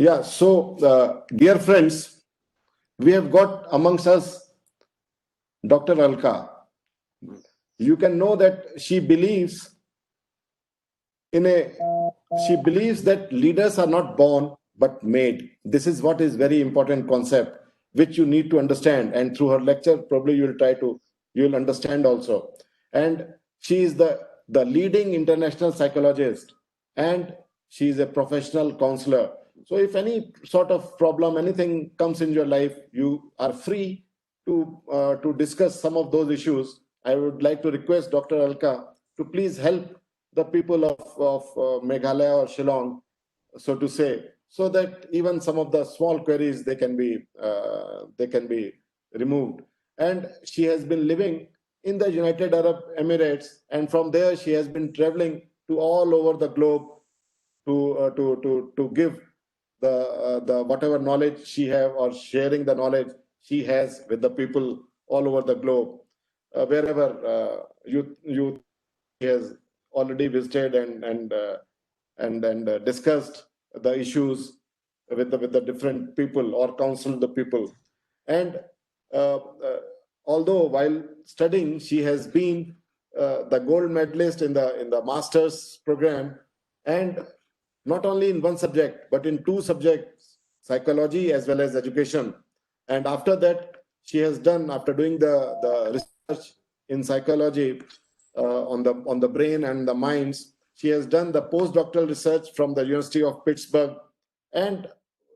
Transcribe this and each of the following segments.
Yeah, so dear friends, we have got amongst us Dr. Alka. You can know that in a she believes that leaders are not born but made. This is what is very important concept which you need to understand, and through her lecture probably you will understand also. And she is the leading international psychologist, and she is a professional counselor. So if any sort of problem, anything comes in your life, you are free to discuss some of those issues. I would like to request Dr. Alka to please help the people of Meghalaya or Shillong, so to say, so that even some of the small queries they can be removed. And she has been living in the United Arab Emirates, and from there she has been traveling to all over the globe to give the whatever knowledge she have, or sharing the knowledge she has with the people all over the globe, wherever you has already visited and discussed the issues with the different people or counseled the people. And uh, uh, although while studying she has been the gold medalist in the master's program, and not only in one subject but in two subjects, psychology as well as education. And after that, she has done, after doing the research in psychology, on the brain and the minds, she has done the postdoctoral research from the University of Pittsburgh. And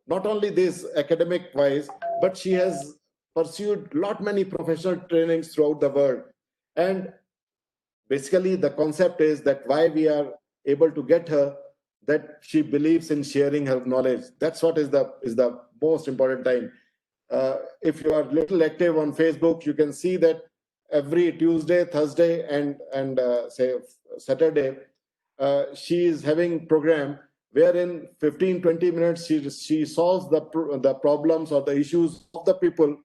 not only this academic wise, but she has pursued lot many professional trainings throughout the world. And basically the concept is that why we are able to get her, that she believes in sharing her knowledge. That's what is the most important time. If you are little active on Facebook, you can see that every Tuesday, Thursday, and say Saturday, she is having program wherein 15-20 minutes she solves the problems or the issues of the people,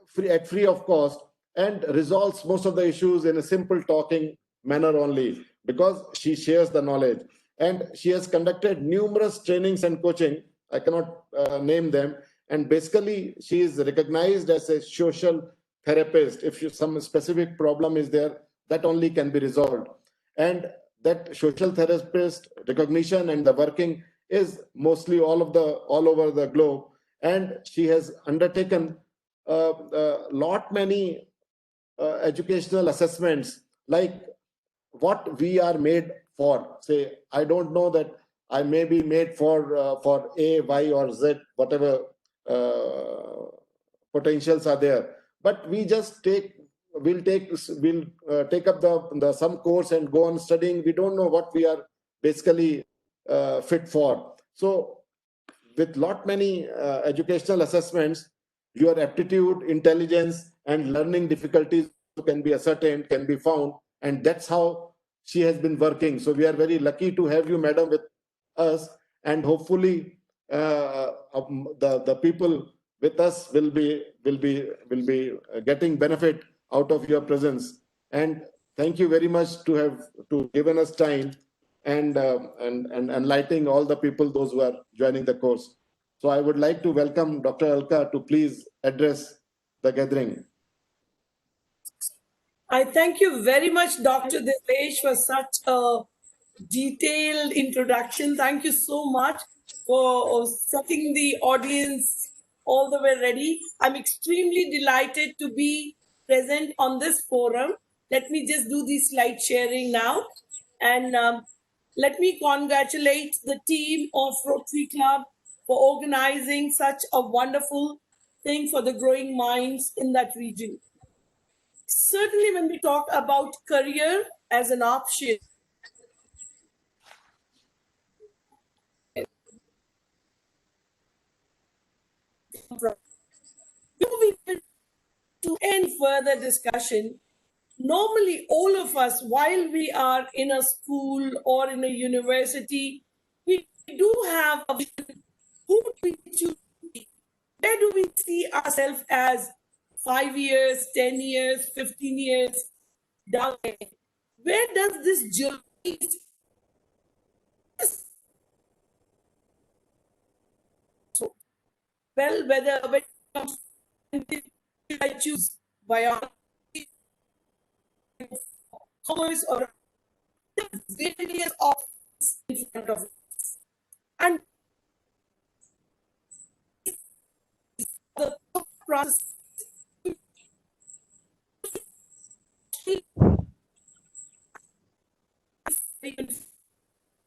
free of cost, and resolves most of the issues in a simple talking manner only, because she shares the knowledge. And she has conducted numerous trainings and coaching. I cannot name them. And basically she is recognized as a social therapist. If some specific problem is there, that only can be resolved. And that social therapist recognition and the working is mostly all over the globe. And she has undertaken lot many educational assessments, like what we are made for. Say, I don't know that I may be made for A, Y, or Z, whatever potentials are there. But we just we'll take up the some course and go on studying. We don't know what we are basically fit for. So with lot many educational assessments, your aptitude, intelligence, and learning difficulties can be ascertained, can be found, and that's how she has been working. So we are very lucky to have you, madam, with us, and hopefully the people with us will be getting benefit out of your presence. And thank you very much to have given us time and enlightening all the people, those who are joining the course. So I would like to welcome Dr. Alka to please address the gathering. I thank you very much, Dr. Devesh, for such a detailed introduction. Thank you so much for setting the audience all the way ready. I'm extremely delighted to be present on this forum. Let me just do the slide sharing now. And let me congratulate the team of Rotary Club for organizing such a wonderful thing for the growing minds in that region. Certainly, when we talk about career as an option, to end further discussion, normally all of us, while we are in a school or in a university, we do have a vision. Who do we choose? Where do we see ourselves as 5 years, 10 years, 15 years down there? Where does this journey well whether when it comes to I choose biology, commerce, or various options in front of us. And the process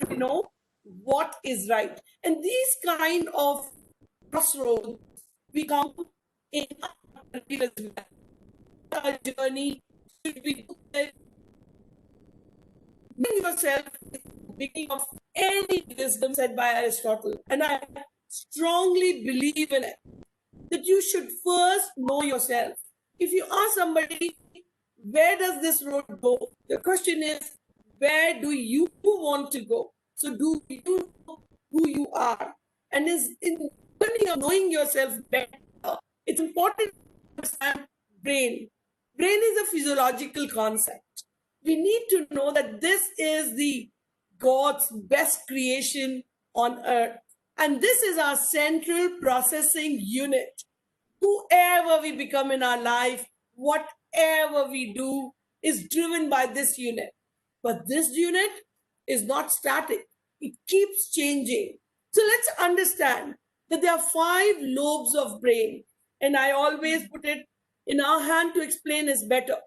to know what is right. And these kind of crossroads we come in our journey should be bring yourself beginning of any wisdom said by Aristotle. And I strongly believe in it that you should first know yourself. If you ask somebody, where does this road go? The question is, where do you want to go? So do you know who you are? And is in journey of knowing yourself better, it's important to understand brain. Brain is a physiological concept. We need to know that this is the God's best creation on earth. And this is our central processing unit. Whoever we become in our life, whatever we do, is driven by this unit. But this unit is not static, it keeps changing. So let's understand that there are 5 lobes of brain. And I always put it in our hand to explain is better.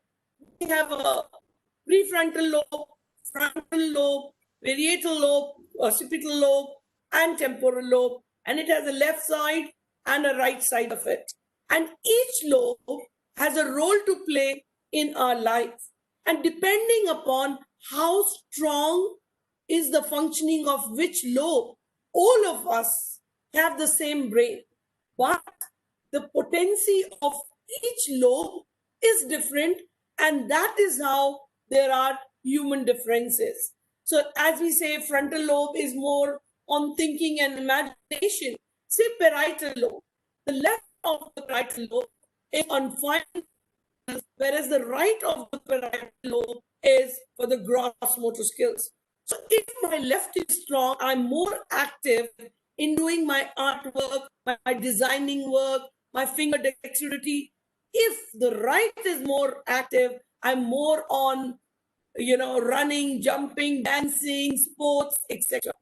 We have a prefrontal lobe, frontal lobe, parietal lobe, occipital lobe, and temporal lobe. And it has a left side and a right side of it. And each lobe has a role to play in our life. And depending upon how strong is the functioning of which lobe, all of us have the same brain. But the potency of each lobe is different, and that is how there are human differences. So, as we say, frontal lobe is more on thinking and imagination. Say, parietal lobe. The left of the parietal lobe is on fine, whereas the right of the parietal lobe is for the gross motor skills. So, if my left is strong, I'm more active in doing my artwork, my designing work, my finger dexterity. If the right is more active, I'm more on, running, jumping, dancing, sports, etc.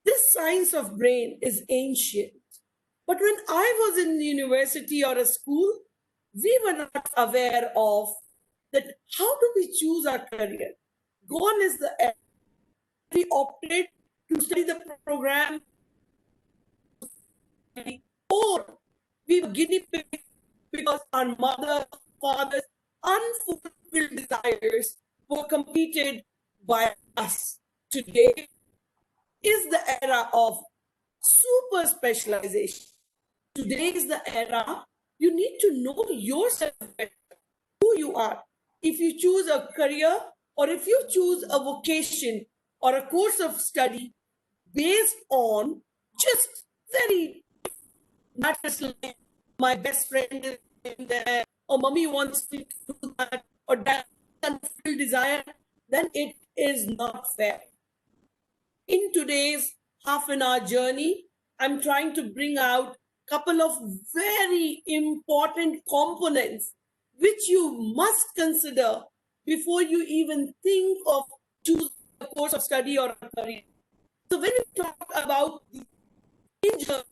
This science of brain is ancient. But when I was in university or a school, we were not aware of that how do we choose our career. Gone is the era. We opted to study the program, or we were guinea pigs because our mother, father's unfulfilled desires were completed by us. Today is the era of super specialization. Today is the era you need to know yourself better, who you are. If you choose a career or if you choose a vocation or a course of study based on just very matters like my best friend is in there, or mommy wants me to do that, or that unfulfilled desire, then it is not fair. In today's half an hour journey, I'm trying to bring out a couple of very important components which you must consider before you even think of choosing a course of study or a career. So when we talk about the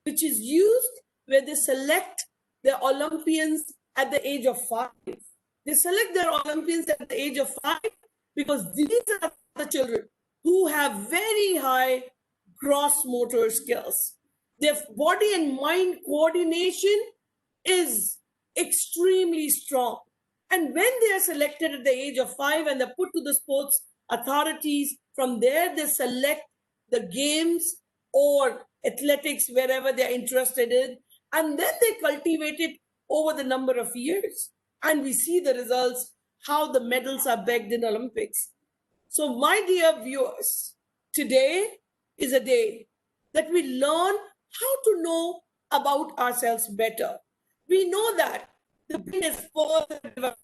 which is used where they select their Olympians at the age of 5. They select their Olympians at the age of 5 because these are the children who have very high gross motor skills. Their body and mind coordination is extremely strong. And when they are selected at the age of 5 and they're put to the sports authorities, from there they select the games or athletics, wherever they're interested in, and then they cultivate it over the number of years. And we see the results, how the medals are bagged in Olympics. So, my dear viewers, today is a day that we learn how to know about ourselves better. We know that the brain is further developed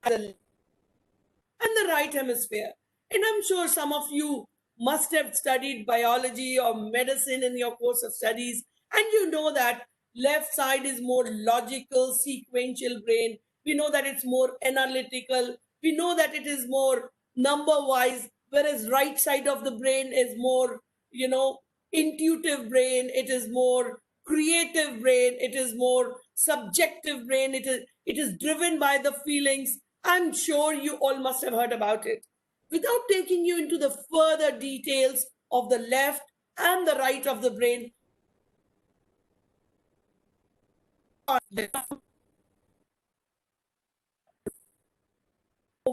and the right hemisphere. And I'm sure some of you must have studied biology or medicine in your course of studies, And you know that left side is more logical, sequential brain. We know that it's more analytical. We know that it is more number wise, whereas right side of the brain is more, intuitive brain. It is more creative brain. It is more subjective brain. It is driven by the feelings. I'm sure you all must have heard about it. Without taking you into the further details of the left and the right of the brain,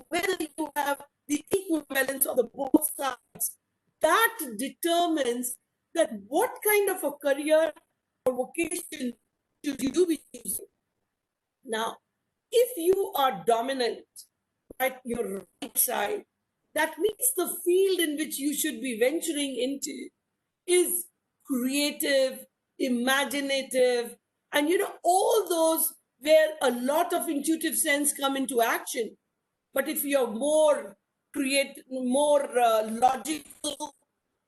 whether you have the equivalence of the both sides, that determines that what kind of a career or vocation should you be choosing. Now, if you are dominant at your right side, that means the field in which you should be venturing into is creative, imaginative, and all those where a lot of intuitive sense come into action. But if you're more logical,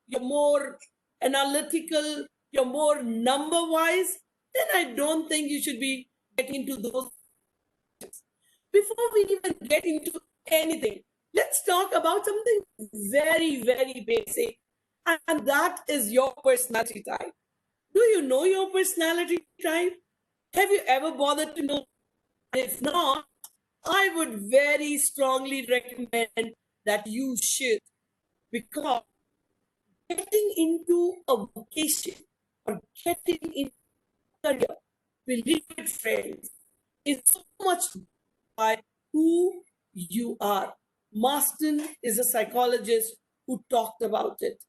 you're more analytical, you're more number wise, then I don't think you should be getting into those. Before we even get into anything, let's talk about something very, very basic, and that is your personality type. Do you know your personality type? Have you ever bothered to know? If not, I would very strongly recommend that you should, because getting into a vocation or getting into a career, believe it, friends, is so much by who you are. Marston is a psychologist who talked about it.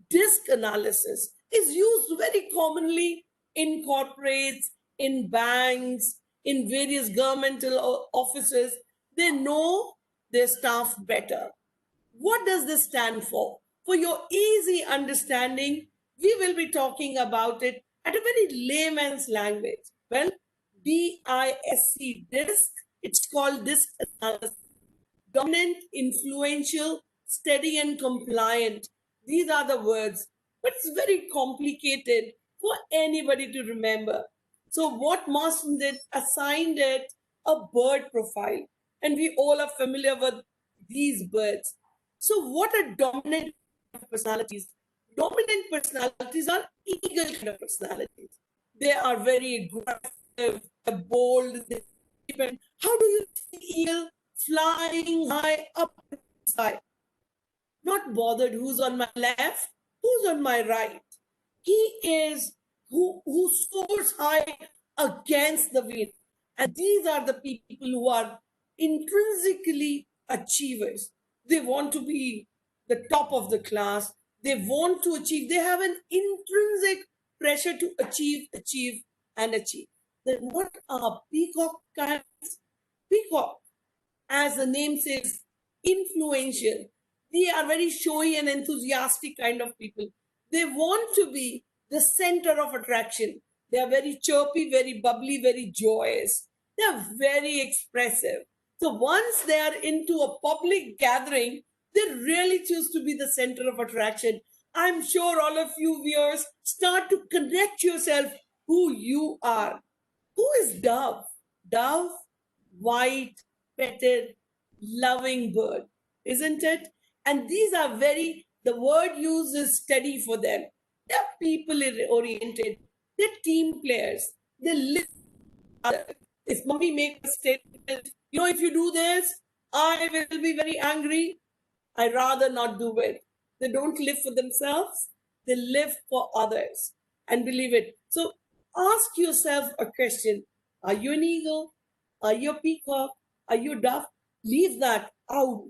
Disc analysis is used very commonly in corporates, in banks, in various governmental offices. They know their staff better. What does this stand for? For your easy understanding, we will be talking about it at a very layman's language. Well, DISC, DISC, it's called disc analysis. Dominant, influential, steady, and compliant. These are the words, but it's very complicated for anybody to remember. So, what Marston did, assigned it a bird profile, and we all are familiar with these birds. So, what are dominant personalities? Dominant personalities are eagle kind of personalities. They are very aggressive, bold, independent. How do you see eagle flying high up in the sky? Not bothered who's on my left, who's on my right. He is who soars high against the wind. And these are the people who are intrinsically achievers. They want to be the top of the class. They want to achieve. They have an intrinsic pressure to achieve, achieve, and achieve. Then what are peacock kinds? Peacock, as the name says, influential. They are very showy and enthusiastic kind of people. They want to be the center of attraction. They are very chirpy, very bubbly, very joyous. They are very expressive. So once they are into a public gathering, they really choose to be the center of attraction. I'm sure all of you viewers start to connect yourself who you are. Who is Dove? Dove, white, petted, loving bird, isn't it? And these are the word used is steady for them. They're people oriented, they're team players, they live. If mommy makes a statement, if you do this, I will be very angry. I rather not do it. They don't live for themselves, they live for others. And believe it. So ask yourself a question. Are you an eagle? Are you a peacock? Are you a dove? Leave that out.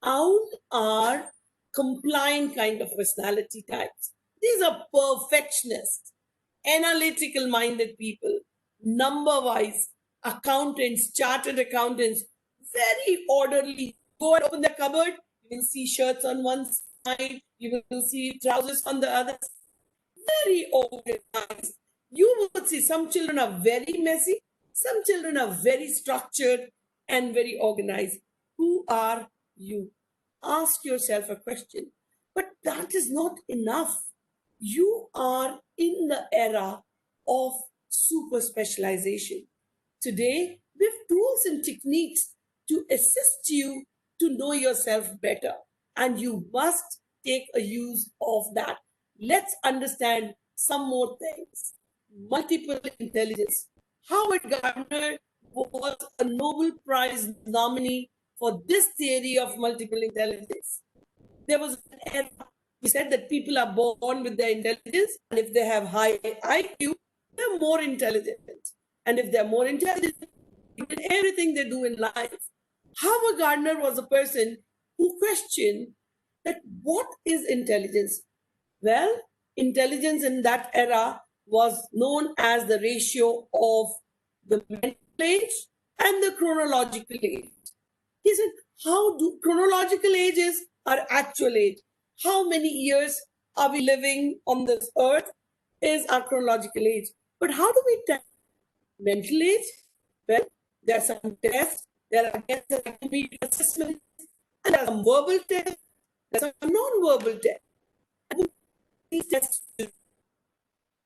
Owl are compliant kind of personality types. These are perfectionists, analytical minded people, number wise, accountants, chartered accountants, very orderly. Go and open the cupboard, you will see shirts on one side, you will see trousers on the other side. Very organized. You would see some children are very messy, some children are very structured and very organized. Who are you? Ask yourself a question. But that is not enough. you are in the era of super specialization. Today, we have tools and techniques to assist you to know yourself better, and you must take a use of that. Let's understand some more things. Multiple intelligence. Howard Gardner was a Nobel Prize nominee for this theory of multiple intelligence. There was an era, he said, that people are born with their intelligence, and if they have high IQ, they're more intelligent. And if they're more intelligent in everything they do in life. Howard Gardner was a person who questioned that what is intelligence? Well, intelligence in that era was known as the ratio of the mental age and the chronological age. He said, how do chronological ages are actual age? How many years are we living on this earth is our chronological age. But how do we tell mental age? Well, there are some tests, there are tests and academic assessments, and there are some verbal tests, there are some non-verbal tests. And these tests,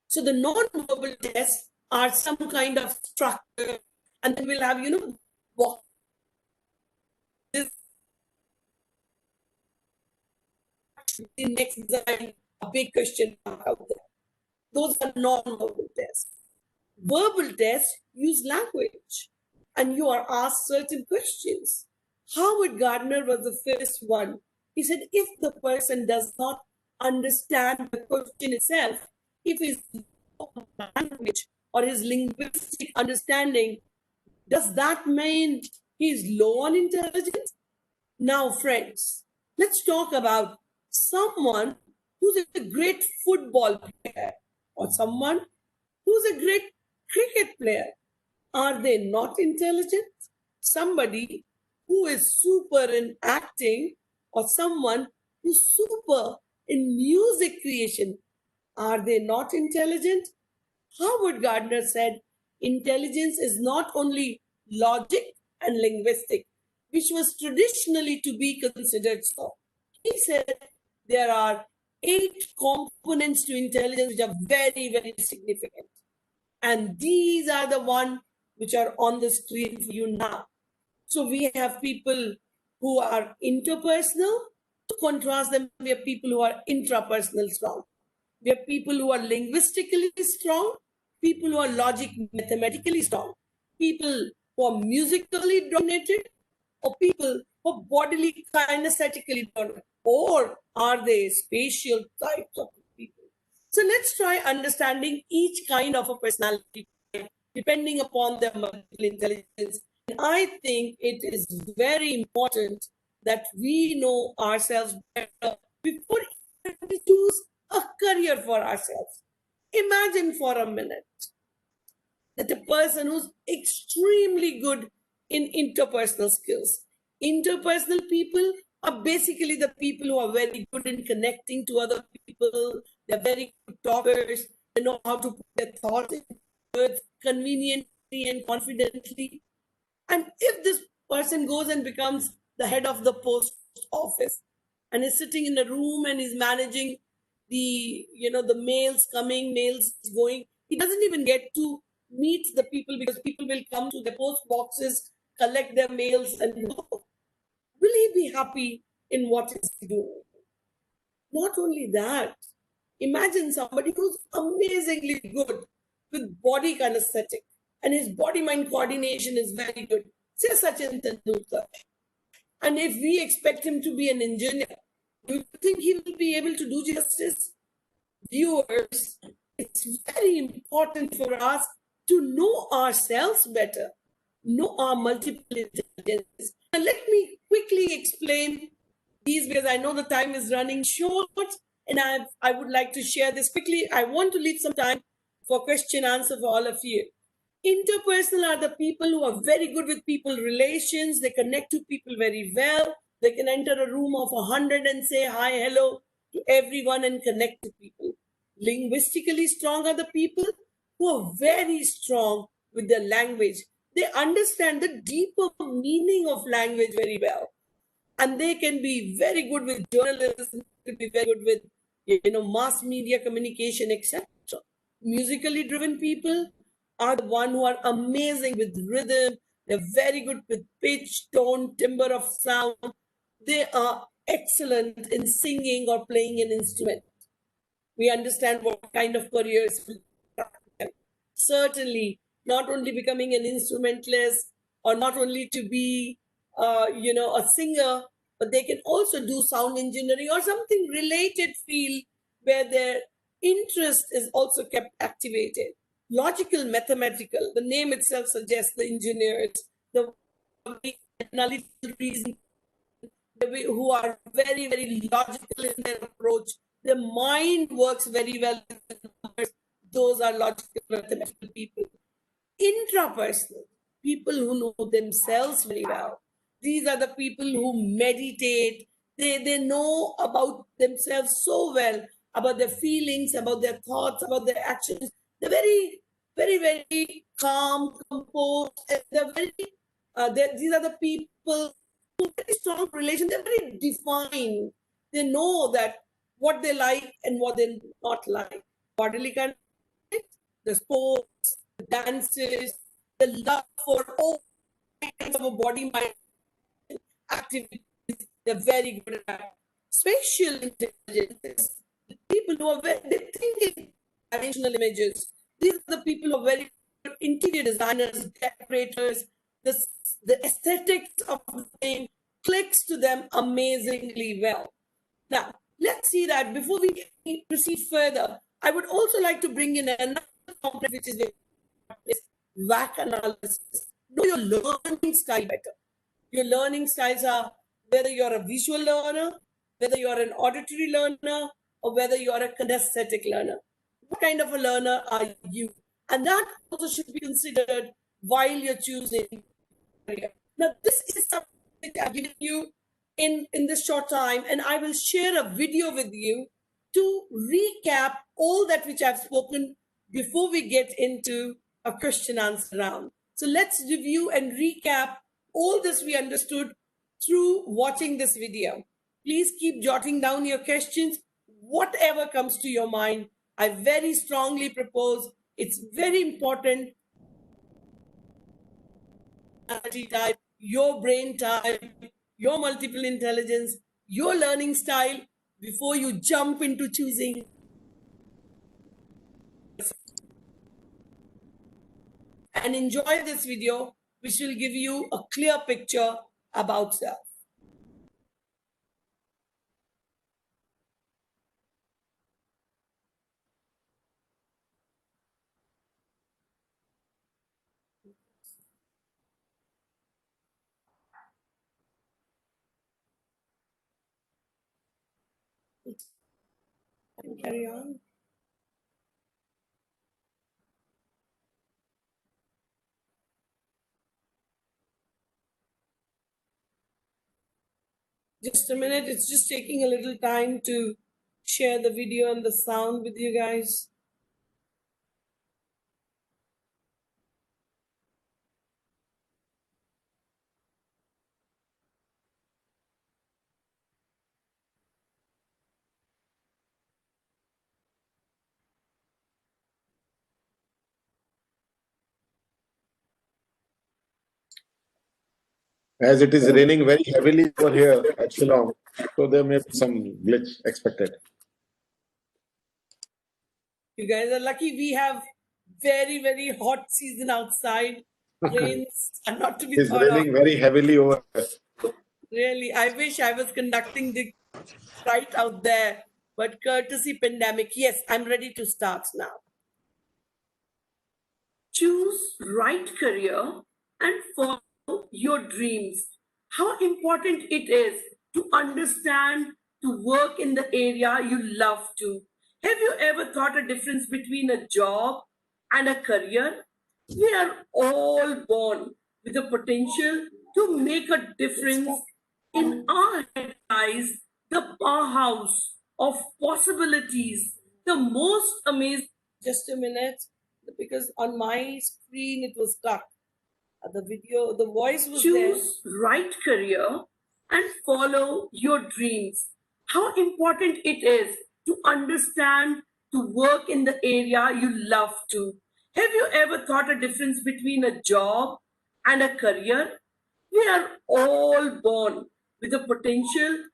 so the non-verbal tests are some kind of structure, and then we'll have, what this the next design, a big question mark out there. Those are non-verbal tests. Verbal tests use language, and you are asked certain questions. Howard Gardner was the first one. He said, if the person does not understand the question itself, if his language or his linguistic understanding, does that mean he's low on intelligence? Now, friends, let's talk about someone who's a great football player or someone who's a great cricket player. Are they not intelligent? Somebody who is super in acting or someone who's super in music creation, are they not intelligent? Howard Gardner said intelligence is not only logic and linguistic, which was traditionally to be considered so. He said there are 8 components to intelligence which are very, very significant. And these are the ones which are on the screen for you now. So we have people who are interpersonal. To contrast them, we have people who are intrapersonal strong. We have people who are linguistically strong, people who are logic mathematically strong, people who are musically dominated, or people who are bodily kinesthetically dominated, or are they spatial types of people? So let's try understanding each kind of a personality depending upon their multiple intelligence. And I think it is very important that we know ourselves better before we choose a career for ourselves. Imagine for a minute that a person who's extremely good in interpersonal skills. Interpersonal people are basically the people who are very good in connecting to other people. They're very good talkers. They know how to put their thoughts in words conveniently and confidently. And if this person goes and becomes the head of the post office and is sitting in a room and is managing the mails coming, mails going, he doesn't even get to meet the people because people will come to the post boxes, collect their mails, and go. Will he be happy in what he's doing? Not only that, imagine somebody who's amazingly good with body kinesthetic and his body mind coordination is very good. Say Sachin Tendulkar. And if we expect him to be an engineer, do you think he will be able to do justice? Viewers, it's very important for us to know ourselves better, know our multiple intelligences. And let me quickly explain these because I know the time is running short and I would like to share this quickly. I want to leave some time for question answer for all of you. Interpersonal are the people who are very good with people relations. They connect to people very well. They can enter a room of 100 and say hi, hello to everyone and connect to people. Linguistically strong are the people who are very strong with their language. They understand the deeper meaning of language very well. And they can be very good with journalism, could be very good with mass media communication, etc. Musically driven people are the one who are amazing with rhythm. They're very good with pitch, tone, timbre of sound. They are excellent in singing or playing an instrument. We understand what kind of careers will them. Certainly, not only becoming an instrumentalist or not only to be, a singer, but they can also do sound engineering or something related field where their interest is also kept activated. Logical, mathematical, the name itself suggests the engineers, the analytical reason, who are very, very logical in their approach. Their mind works very well with numbers. Those are logical, mathematical people. Intrapersonal, people who know themselves very well. These are the people who meditate. They know about themselves so well, about their feelings, about their thoughts, about their actions. They're very, very, very calm, composed. And they're very, these are the people who very strong relation. They're very defined. They know that what they like and what they not like. Bodily contact, the sports, the dances, the love for all kinds of a body mind activities. They're very good at that. Spatial intelligence, the people who are very, they think in dimensional images. These are the people who are very good interior designers, decorators. The, the aesthetics of the thing clicks to them amazingly well. Now, let's see that before we proceed further, I would also like to bring in another component which is WAC analysis. Know your learning style better. Your learning styles are whether you're a visual learner, whether you're an auditory learner, or whether you're a kinesthetic learner. What kind of a learner are you? And that also should be considered while you're choosing career. Now, this is something I've given you in this short time, and I will share a video with you to recap all that which I've spoken before we get into a question answer round. So let's review and recap all this we understood through watching this video. Please keep jotting down your questions, whatever comes to your mind. I very strongly propose, it's very important, type, your brain type, your multiple intelligence, your learning style before you jump into choosing. And enjoy this video, which will give you a clear picture about self. Carry on. Just a minute, it's just taking a little time to share the video and the sound with you guys. As it is raining very heavily over here at Shillong, so there may be some glitch expected. You guys are lucky we have very, very hot season outside. Rains are not to be It's thought of. raining very heavily over here. Really, I wish I was conducting the right out there, but courtesy pandemic. Yes, I'm ready to start now. Choose right career and follow your dreams. How important it is to understand, to work in the area you love to. Have you ever thought a difference between a job and a career? We are all born with the potential to make a difference. In our head lies the powerhouse of possibilities, the most amazing. Just a minute, because on my screen it was stuck. The video, the voice was there. Choose right career and follow your dreams. How important it is to understand, to work in the area you love to. Have you ever thought a difference between a job and a career? We are all born with the potential.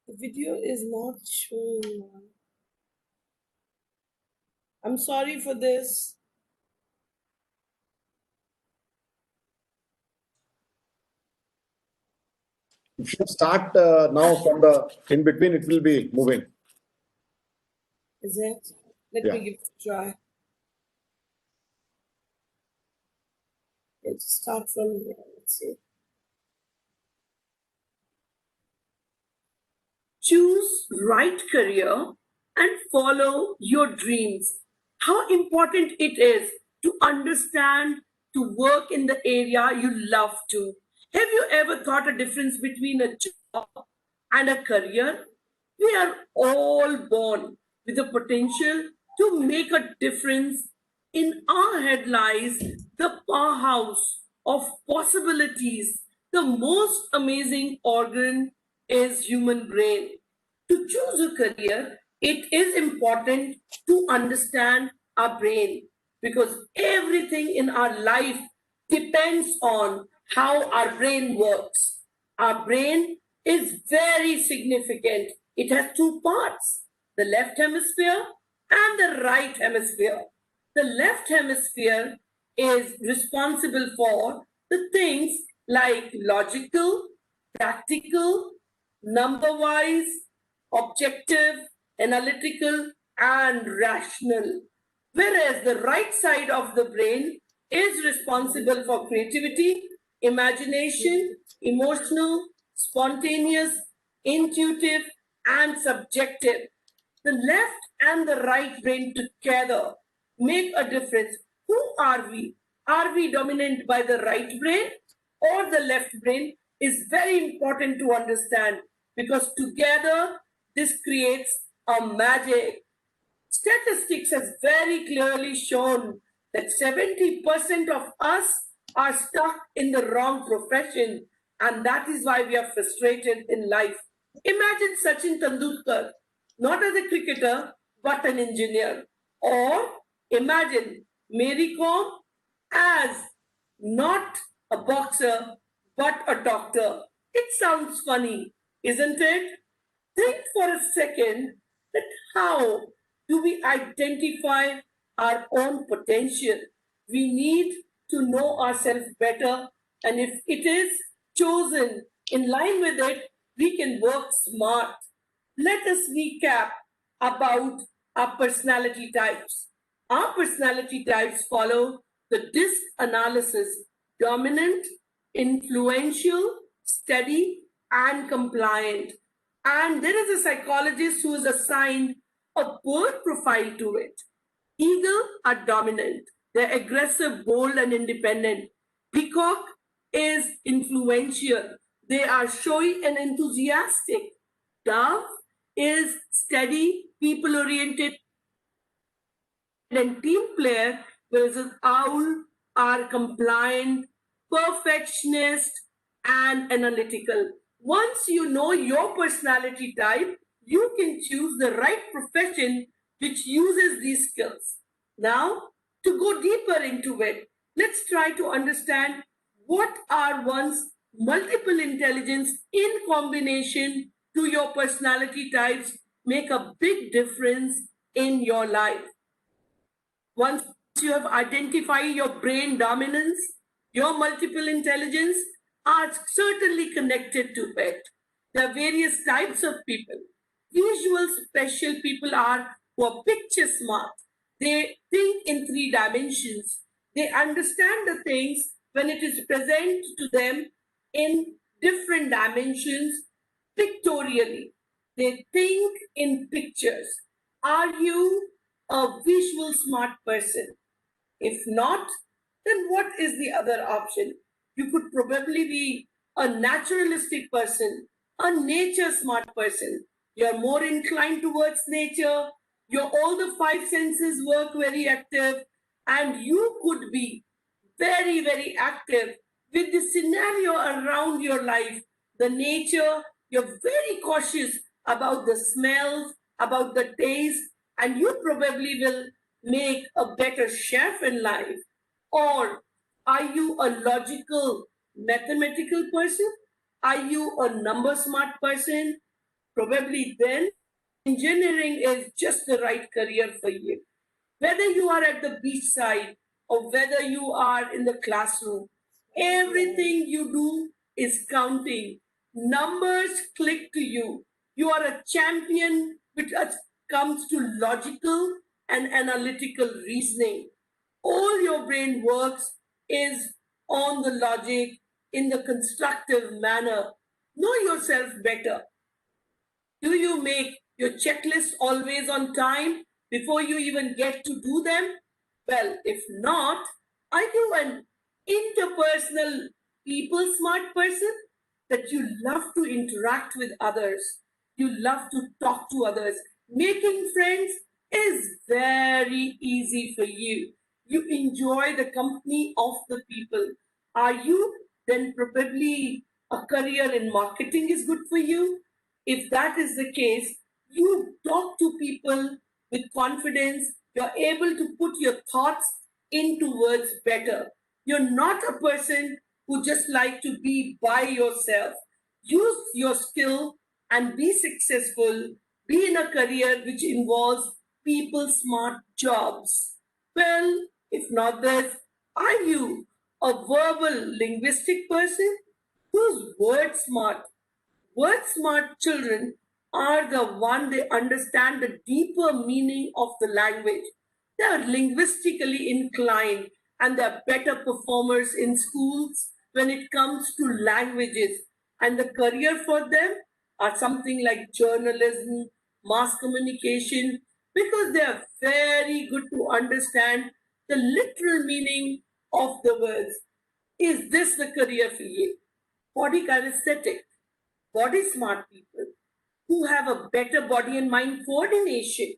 The video is not showing. I'm sorry for this. You should start now from the in between. It will be moving. Is it? Let Yeah. me give it a try. Let's start from here. Let's see. Choose right career and follow your dreams. How important it is to understand, to work in the area you love to. Have you ever thought a difference between a job and a career? We are all born with the potential to make a difference. In our head lies the powerhouse of possibilities. The most amazing organ is human brain. To choose a career, it is important to understand our brain because everything in our life depends on how our brain works. Our brain is very significant. It has two parts, the left hemisphere and the right hemisphere. The left hemisphere is responsible for the things like logical, practical, number wise, objective, analytical, and rational. Whereas the right side of the brain is responsible for creativity, imagination, emotional, spontaneous, intuitive, and subjective. The left and the right brain together make a difference. Who are we? Are we dominant by the right brain or the left brain? Is very important to understand because together this creates a magic. Statistics has very clearly shown that 70% of us are stuck in the wrong profession, and that is why we are frustrated in life. Imagine Sachin Tendulkar, not as a cricketer, but an engineer. Or imagine Mary Kom as not a boxer, but a doctor. It sounds funny, isn't it? Think for a second that how do we identify our own potential? We need to know ourselves better, and if it is chosen in line with it, we can work smart. Let us recap about our personality types. Our personality types follow the DISC analysis: dominant, influential, steady, and compliant. And there is a psychologist who has assigned a birth profile to it. Eagle are dominant. They're aggressive, bold, and independent. Peacock is influential. They are showy and enthusiastic. Dove is steady, people oriented, and team player, whereas an owl are compliant, perfectionist, and analytical. Once you know your personality type, you can choose the right profession which uses these skills. Now, to go deeper into it, let's try to understand what are one's multiple intelligence in combination to your personality types make a big difference in your life. Once you have identified your brain dominance, your multiple intelligence are certainly connected to it. There are various types of people. Visual special people are who are picture smart. They think in three dimensions. They understand the things when it is present to them in different dimensions pictorially. They think in pictures. Are you a visual smart person? If not, then what is the other option? You could probably be a naturalistic person, a nature smart person. You're more inclined towards nature. Your all the five senses work very active, and you could be very, very active with the scenario around your life, the nature, You're very cautious about the smells, about the taste, and you probably will make a better chef in life. Or are you a logical, mathematical person? Are you a number smart person? Probably then engineering is just the right career for you. Whether you are at the beachside or whether you are in the classroom, everything you do is counting. Numbers click to you. You are a champion when it comes to logical and analytical reasoning. All your brain works is on the logic in the constructive manner. Know yourself better. Do you make your checklist always on time before you even get to do them? Well, if not, are you an interpersonal people smart person that you love to interact with others? You love to talk to others. Making friends is very easy for you. You enjoy the company of the people. Are you then probably a career in marketing is good for you? If that is the case, you talk to people with confidence, you're able to put your thoughts into words better. You're not a person who just like to be by yourself. Use your skill and be successful. Be in a career which involves people smart jobs. Well, if not this, are you a verbal linguistic person who's word smart? Word smart children are the one they understand the deeper meaning of the language. They are linguistically inclined and they are better performers in schools when it comes to languages. And the career for them are something like journalism, mass communication, because they are very good to understand the literal meaning of the words. Is this the career for you? Body kinesthetic, body smart people who have a better body and mind coordination.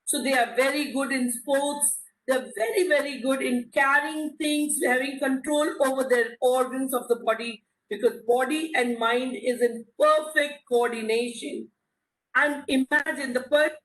So they are very good in sports. They're very, very good in carrying things, having control over their organs of the body because body and mind is in perfect coordination. And imagine the person.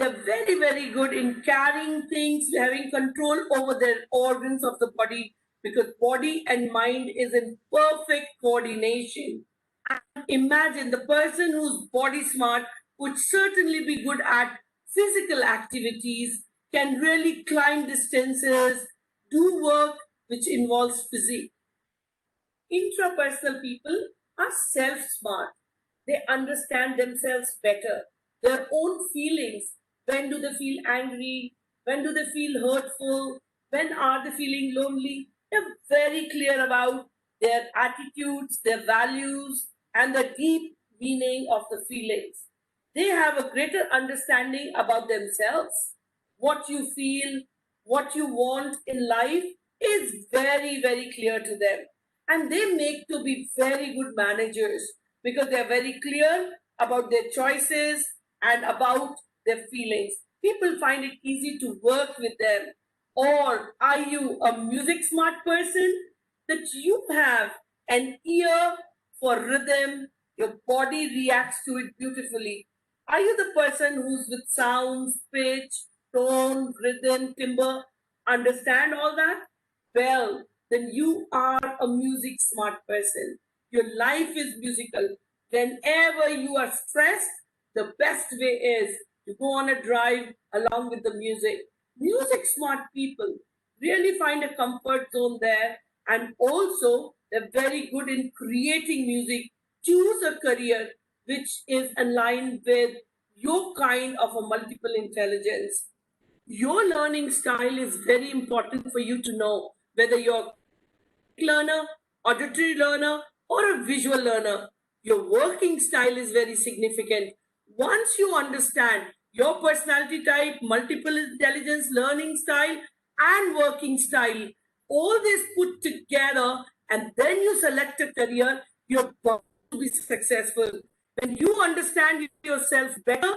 They're very, very good in carrying things, having control over their organs of the body because body and mind is in perfect coordination. And imagine the person who's body smart would certainly be good at physical activities, can really climb distances, do work which involves physique. Intrapersonal people are self smart. They understand themselves better, their own feelings. When do they feel angry? When do they feel hurtful? When are they feeling lonely? They're very clear about their attitudes, their values, and the deep meaning of the feelings. They have a greater understanding about themselves. What you feel, what you want in life is very, very clear to them. And they make to be very good managers because they're very clear about their choices and about their feelings. People find it easy to work with them. Or are you a music smart person that you have an ear for rhythm? Your body reacts to it beautifully. Are you the person who's with sounds, pitch, tone, rhythm, timbre? Understand all that? Well, then you are a music smart person. Your life is musical. Whenever you are stressed, the best way is to go on a drive along with the music. Music smart people really find a comfort zone there, and also they're very good in creating music. Choose a career which is aligned with your kind of a multiple intelligence. Your learning style is very important for you to know whether you're a learner, auditory learner, or a visual learner. Your working style is very significant. Once you understand your personality type, multiple intelligence, learning style, and working style, all this put together, and then you select a career, you're bound to be successful. When you understand yourself better,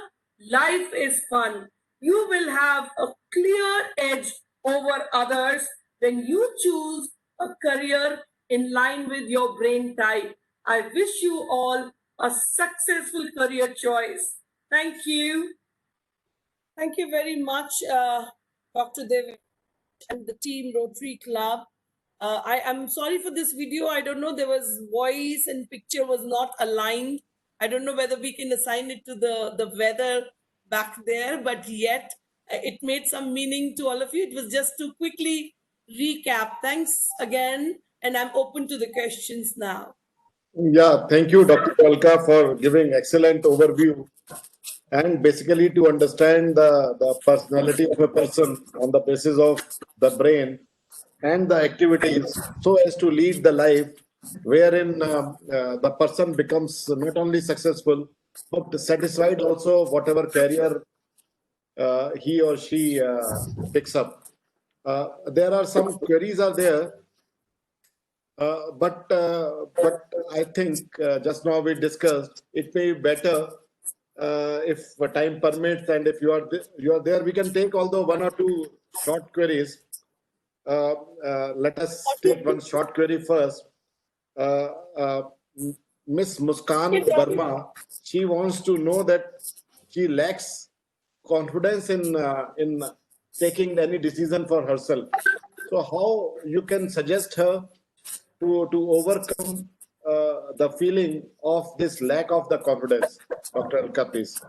life is fun. You will have a clear edge over others when you choose a career in line with your brain type. I wish you all a successful career choice. Thank you. Thank you very much, Dr. Dev and the team Rotary Club. I am sorry for this video. I don't know, there was voice and picture was not aligned. I don't know whether we can assign it to the weather back there, but yet it made some meaning to all of you. It was just to quickly recap. Thanks again, and I'm open to the questions now. Yeah, thank you, Dr. Alka, for giving excellent overview and basically to understand the personality of a person on the basis of the brain and the activities so as to lead the life wherein the person becomes not only successful but satisfied also whatever career he or she picks up. There are some queries are there, but I think just now we discussed it may be better if time permits and if you are there, we can take although one or two short queries. Let us take one short query first. Uh, uh, Miss Muskan Verma, she wants to know that she lacks confidence in taking any decision for herself. So, how you can suggest her to overcome the feeling of this lack of the confidence, Dr. Alka, please.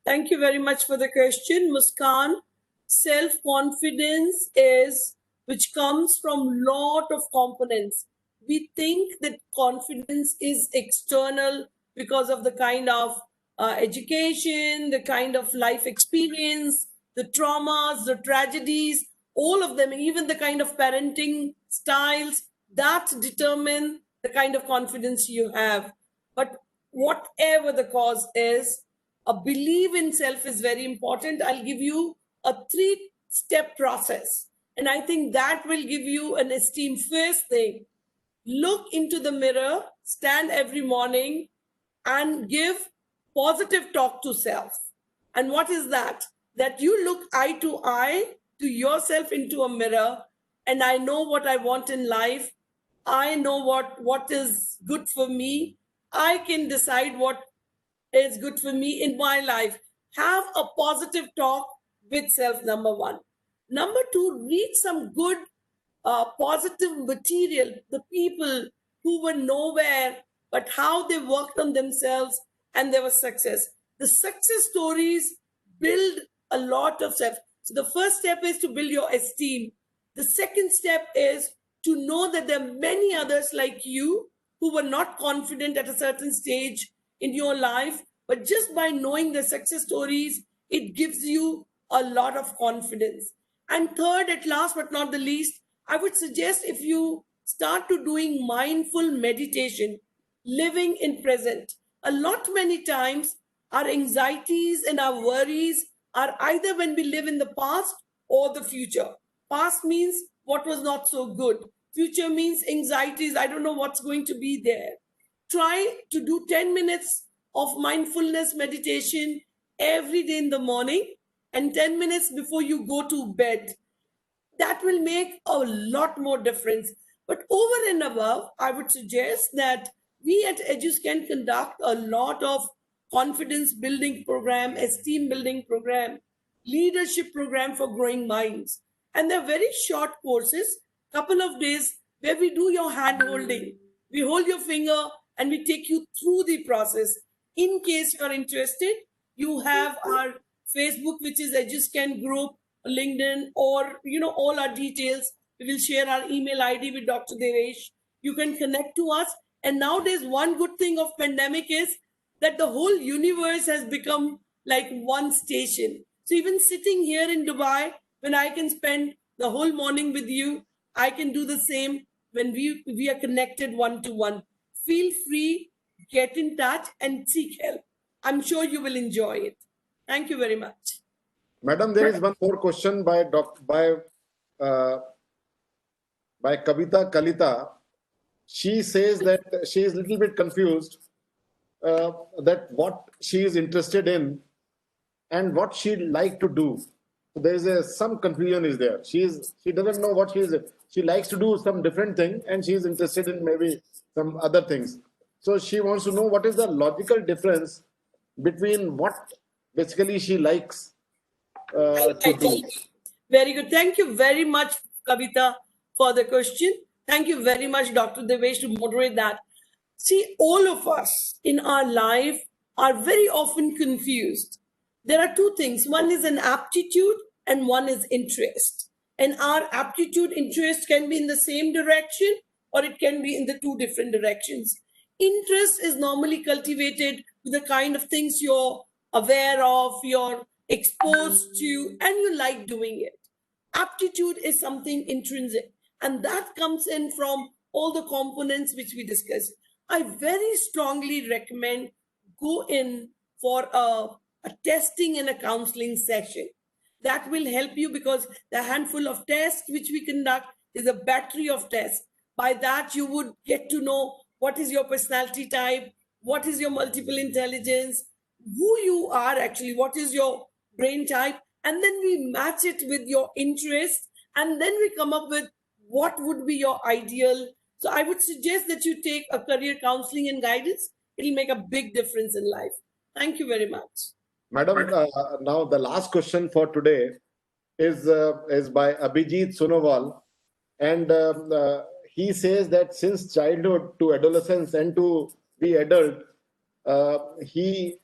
Thank you very much for the question, Muskan. Self-confidence is which comes from lot of components. We think that confidence is external because of the kind of education, the kind of life experience, the traumas, the tragedies, all of them, even the kind of parenting styles that determine the kind of confidence you have. But whatever the cause is, a belief in self is very important. I'll give you a 3-step process. And I think that will give you an esteem. First thing, look into the mirror, stand every morning, and give positive talk to self. And what is that? That you look eye to eye to yourself into a mirror, and I know what I want in life. I know what is good for me. I can decide what is good for me in my life. Have a positive talk with self, number one. Number two, read some good, positive material. The people who were nowhere, but how they worked on themselves and there was success. The success stories build a lot of self. So the first step is to build your esteem. The second step is to know that there are many others like you who were not confident at a certain stage in your life, but just by knowing the success stories, it gives you a lot of confidence. And third, at last but not the least, I would suggest if you start to doing mindful meditation, living in present. A lot many times our anxieties and our worries are either when we live in the past or the future. Past means what was not so good. Future means anxieties. I don't know what's going to be there. Try to do 10 minutes of mindfulness meditation every day in the morning and 10 minutes before you go to bed. That will make a lot more difference. But over and above, I would suggest that we at EduScan conduct a lot of confidence building program, esteem building program, leadership program for growing minds. And they're very short courses, couple of days where we do your hand holding. We hold your finger and we take you through the process. In case you're interested, you have our Facebook, which is EduScan group, LinkedIn, or all our details. We will share our email ID with Dr. Devesh. You can connect to us. And nowadays, one good thing of pandemic is that the whole universe has become like one station. So even sitting here in Dubai, when I can spend the whole morning with you, I can do the same when we are connected one to one. Feel free, get in touch, and seek help. I'm sure you will enjoy it. Thank you very much. Madam, there is one more question uh, by Kavita Kalita. She says that she is a little bit confused. that what she is interested in and what she'd like to do. There's some confusion is there. She doesn't know what she likes to do some different thing, and she's interested in maybe some other things. So she wants to know what is the logical difference between what basically she likes to I do. Very good. Thank you very much, Kavita, for the question. Thank you very much, Dr. Devesh, to moderate that. See, all of us in our life are very often confused. There are two things, one is an aptitude and one is interest. And our aptitude, interest can be in the same direction or it can be in the two different directions. Interest is normally cultivated with the kind of things you're aware of, you're exposed to, and you like doing it. Aptitude is something intrinsic, and that comes in from all the components which we discussed. I very strongly recommend go in for a testing and a counseling session. That will help you because the handful of tests which we conduct is a battery of tests. By that, you would get to know what is your personality type, what is your multiple intelligence, who you are actually, what is your brain type, and then we match it with your interest, and then we come up with what would be your ideal. So I would suggest that you take a career counseling and guidance. It'll make a big difference in life. Thank you very much. Madam, now the last question for today is by Abhijit Sonowal, and he says that since childhood to adolescence and to be adult, he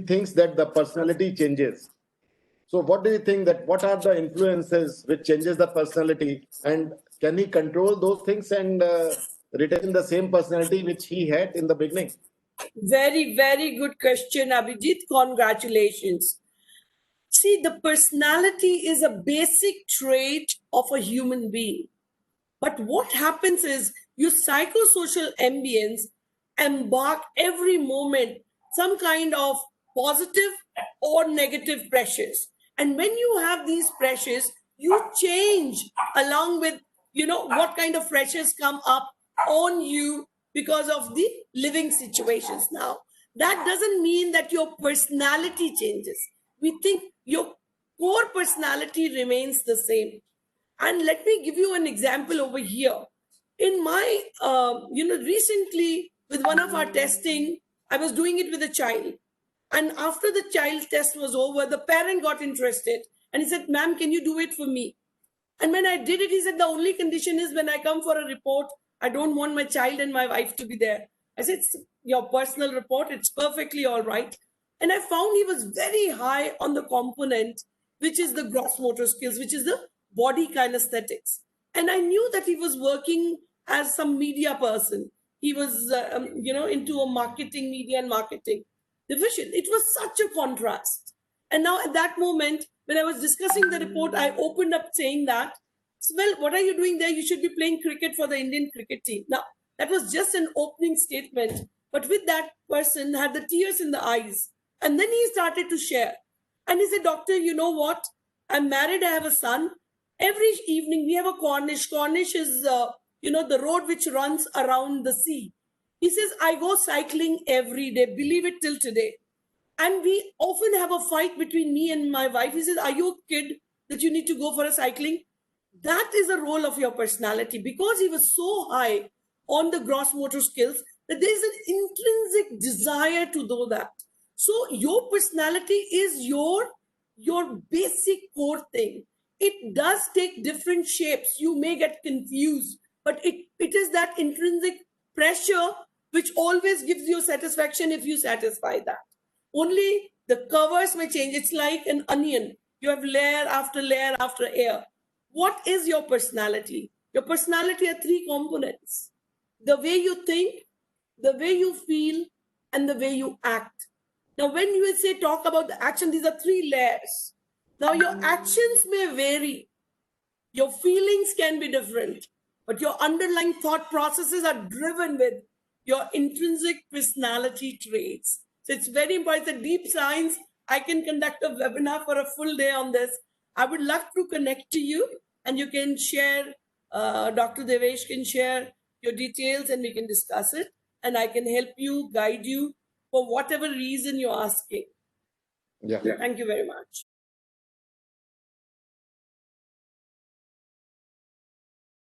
thinks that the personality changes. So, what do you think that what are the influences which changes the personality, and can he control those things and retain the same personality which he had in the beginning? Very, very good question, Abhijit. Congratulations. See, the personality is a basic trait of a human being. But what happens is your psychosocial ambience embark every moment some kind of positive or negative pressures. And when you have these pressures, you change along with, what kind of pressures come up on you because of the living situations. Now, that doesn't mean that your personality changes. We think your core personality remains the same. And let me give you an example over here. In my, recently with one of our testing, I was doing it with a child. And after the child test was over, the parent got interested and he said, "Ma'am, can you do it for me?" And when I did it, he said, "The only condition is when I come for a report, I don't want my child and my wife to be there." I said, "It's your personal report. It's perfectly all right." And I found he was very high on the component, which is the gross motor skills, which is the body kinesthetics. And I knew that he was working as some media person. He was, into a marketing, media and marketing division. It was such a contrast. And now at that moment, when I was discussing the report, I opened up saying that, "Well, what are you doing there? You should be playing cricket for the Indian cricket team." Now, that was just an opening statement. But with that person had the tears in the eyes. And then he started to share. And he said, "Doctor, you know what? I'm married, I have a son. Every evening we have a Cornish. Cornish is, the road which runs around the sea." He says, "I go cycling every day, believe it till today. And we often have a fight between me and my wife." He says, "Are you a kid that you need to go for a cycling?" That is a role of your personality because he was so high on the gross motor skills that there is an intrinsic desire to do that. So your personality is your basic core thing. It does take different shapes. You may get confused, but it is that intrinsic pressure which always gives you satisfaction if you satisfy that. Only the covers may change. It's like an onion. You have layer after layer after layer. What is your personality? Your personality are three components: the way you think, the way you feel, and the way you act. Now, when you say talk about the action, these are three layers. Now, your actions may vary, your feelings can be different, but your underlying thought processes are driven with your intrinsic personality traits. So it's very important. It's a deep science. I can conduct a webinar for a full day on this. I would love to connect to you and you can share, Dr. Devesh can share your details and we can discuss it. And I can help you, guide you for whatever reason you're asking. Yeah. Thank you very much.